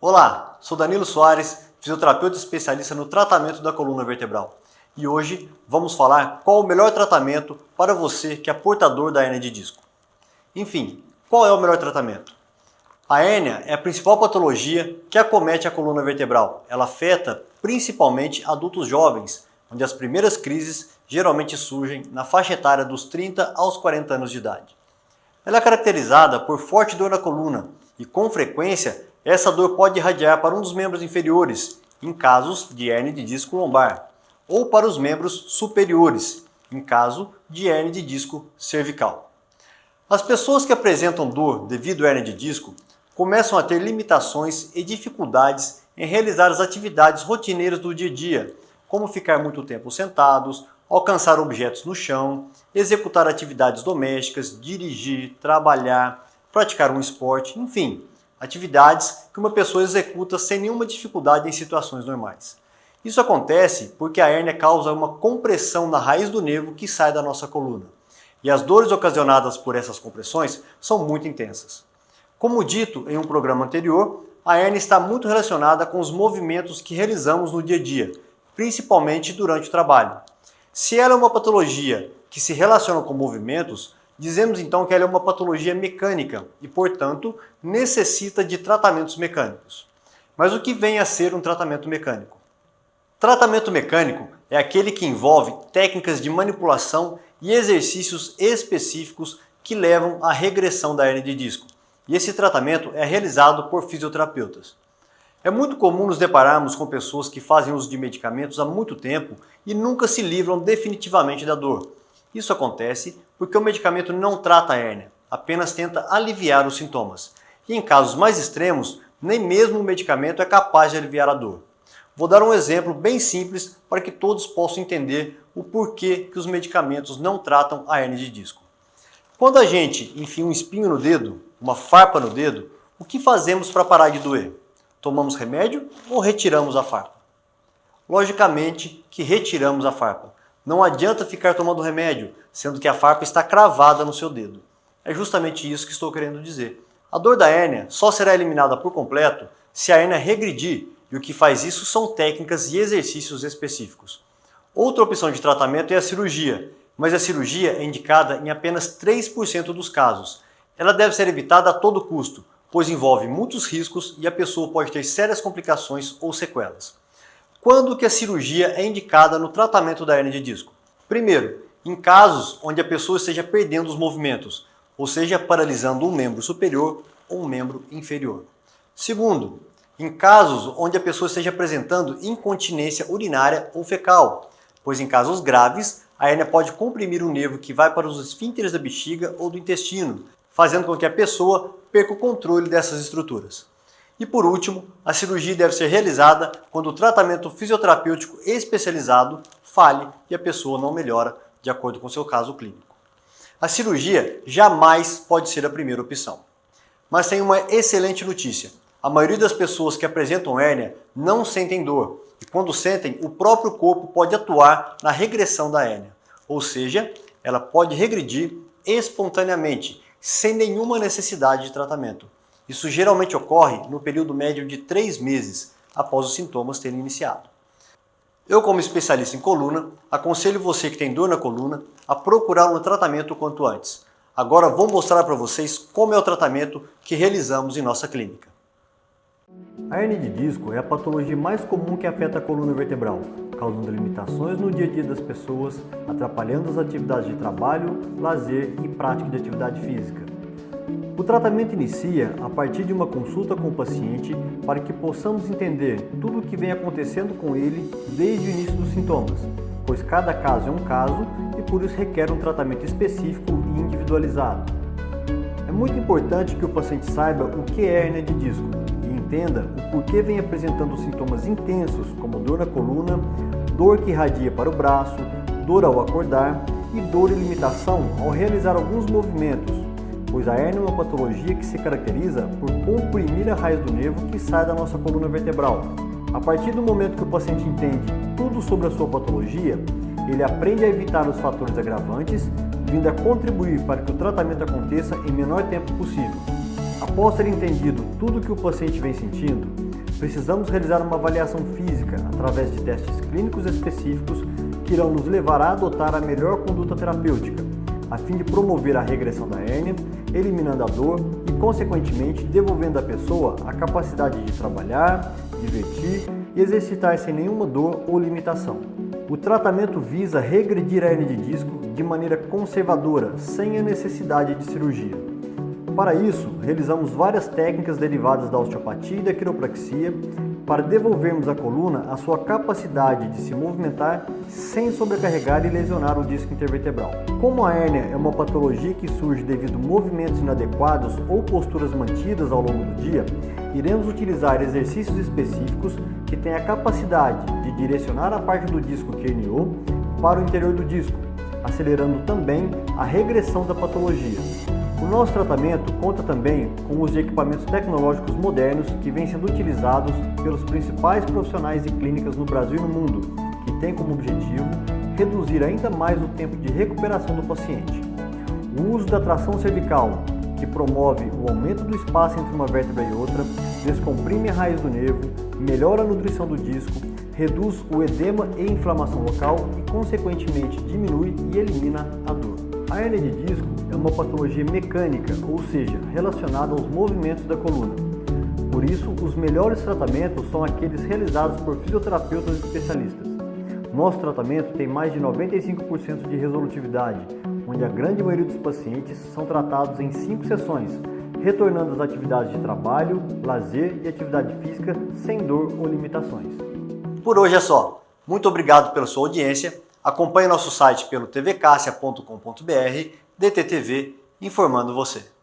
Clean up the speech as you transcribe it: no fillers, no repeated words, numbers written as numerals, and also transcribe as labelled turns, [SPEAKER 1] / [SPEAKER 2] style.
[SPEAKER 1] Olá, sou Danilo Soares, fisioterapeuta especialista no tratamento da coluna vertebral. E hoje vamos falar qual o melhor tratamento para você que é portador da hérnia de disco. Enfim, qual é o melhor tratamento? A hérnia é a principal patologia que acomete a coluna vertebral. Ela afeta principalmente adultos jovens, onde as primeiras crises geralmente surgem na faixa etária dos 30 aos 40 anos de idade. Ela é caracterizada por forte dor na coluna e, com frequência, essa dor pode irradiar para um dos membros inferiores, em casos de hérnia de disco lombar, ou para os membros superiores, em caso de hérnia de disco cervical. As pessoas que apresentam dor devido à hérnia de disco começam a ter limitações e dificuldades em realizar as atividades rotineiras do dia a dia, como ficar muito tempo sentados, alcançar objetos no chão, executar atividades domésticas, dirigir, trabalhar, praticar um esporte, enfim, atividades que uma pessoa executa sem nenhuma dificuldade em situações normais. Isso acontece porque a hérnia causa uma compressão na raiz do nervo que sai da nossa coluna. E as dores ocasionadas por essas compressões são muito intensas. Como dito em um programa anterior, a hérnia está muito relacionada com os movimentos que realizamos no dia a dia, principalmente durante o trabalho. Se ela é uma patologia que se relaciona com movimentos, dizemos então que ela é uma patologia mecânica e, portanto, necessita de tratamentos mecânicos. Mas o que vem a ser um tratamento mecânico? Tratamento mecânico é aquele que envolve técnicas de manipulação e exercícios específicos que levam à regressão da hérnia de disco. E esse tratamento é realizado por fisioterapeutas. É muito comum nos depararmos com pessoas que fazem uso de medicamentos há muito tempo e nunca se livram definitivamente da dor. Isso acontece porque o medicamento não trata a hérnia, apenas tenta aliviar os sintomas. E em casos mais extremos, nem mesmo o medicamento é capaz de aliviar a dor. Vou dar um exemplo bem simples para que todos possam entender o porquê que os medicamentos não tratam a hérnia de disco. Quando a gente enfia um espinho no dedo, uma farpa no dedo, o que fazemos para parar de doer? Tomamos remédio ou retiramos a farpa? Logicamente que retiramos a farpa. Não adianta ficar tomando remédio, sendo que a farpa está cravada no seu dedo. É justamente isso que estou querendo dizer. A dor da hérnia só será eliminada por completo se a hérnia regredir, e o que faz isso são técnicas e exercícios específicos. Outra opção de tratamento é a cirurgia, mas a cirurgia é indicada em apenas 3% dos casos. Ela deve ser evitada a todo custo, pois envolve muitos riscos e a pessoa pode ter sérias complicações ou sequelas. Quando que a cirurgia é indicada no tratamento da hérnia de disco? Primeiro, em casos onde a pessoa esteja perdendo os movimentos, ou seja, paralisando um membro superior ou um membro inferior. Segundo, em casos onde a pessoa esteja apresentando incontinência urinária ou fecal, pois em casos graves, a hérnia pode comprimir o nervo que vai para os esfíncteres da bexiga ou do intestino, fazendo com que a pessoa perca o controle dessas estruturas. E por último, a cirurgia deve ser realizada quando o tratamento fisioterapêutico especializado falhe e a pessoa não melhora de acordo com o seu caso clínico. A cirurgia jamais pode ser a primeira opção. Mas tem uma excelente notícia. A maioria das pessoas que apresentam hérnia não sentem dor. E quando sentem, o próprio corpo pode atuar na regressão da hérnia. Ou seja, ela pode regredir espontaneamente, sem nenhuma necessidade de tratamento. Isso geralmente ocorre no período médio de 3 meses, após os sintomas terem iniciado. Eu, como especialista em coluna, aconselho você que tem dor na coluna a procurar um tratamento o quanto antes. Agora vou mostrar para vocês como é o tratamento que realizamos em nossa clínica. A hérnia de disco é a patologia mais comum que afeta a coluna vertebral, causando limitações no dia a dia das pessoas, atrapalhando as atividades de trabalho, lazer e prática de atividade física. O tratamento inicia a partir de uma consulta com o paciente para que possamos entender tudo o que vem acontecendo com ele desde o início dos sintomas, pois cada caso é um caso e por isso requer um tratamento específico e individualizado. É muito importante que o paciente saiba o que é hérnia de disco e entenda o porquê vem apresentando sintomas intensos como dor na coluna, dor que irradia para o braço, dor ao acordar e dor e limitação ao realizar alguns movimentos, pois a hérnia é uma patologia que se caracteriza por comprimir a raiz do nervo que sai da nossa coluna vertebral. A partir do momento que o paciente entende tudo sobre a sua patologia, ele aprende a evitar os fatores agravantes, vindo a contribuir para que o tratamento aconteça em menor tempo possível. Após ter entendido tudo que o paciente vem sentindo, precisamos realizar uma avaliação física através de testes clínicos específicos que irão nos levar a adotar a melhor conduta terapêutica, a fim de promover a regressão da hérnia, eliminando a dor e, consequentemente, devolvendo à pessoa a capacidade de trabalhar, divertir e exercitar sem nenhuma dor ou limitação. O tratamento visa regredir a hérnia de disco de maneira conservadora, sem a necessidade de cirurgia. Para isso, realizamos várias técnicas derivadas da osteopatia e da quiropraxia para devolvermos à coluna a sua capacidade de se movimentar sem sobrecarregar e lesionar o disco intervertebral. Como a hérnia é uma patologia que surge devido a movimentos inadequados ou posturas mantidas ao longo do dia, iremos utilizar exercícios específicos que têm a capacidade de direcionar a parte do disco que herniou para o interior do disco, acelerando também a regressão da patologia. O nosso tratamento conta também com os equipamentos tecnológicos modernos que vêm sendo utilizados pelos principais profissionais de clínicas no Brasil e no mundo, que tem como objetivo reduzir ainda mais o tempo de recuperação do paciente. O uso da tração cervical, que promove o aumento do espaço entre uma vértebra e outra, descomprime a raiz do nervo, melhora a nutrição do disco, reduz o edema e inflamação local e, consequentemente, diminui e elimina a dor. A hérnia de disco é uma patologia mecânica, ou seja, relacionada aos movimentos da coluna. Por isso, os melhores tratamentos são aqueles realizados por fisioterapeutas especialistas. Nosso tratamento tem mais de 95% de resolutividade, onde a grande maioria dos pacientes são tratados em 5 sessões, retornando às atividades de trabalho, lazer e atividade física sem dor ou limitações. Por hoje é só. Muito obrigado pela sua audiência. Acompanhe nosso site pelo tvcassia.com.br, DTTV, informando você.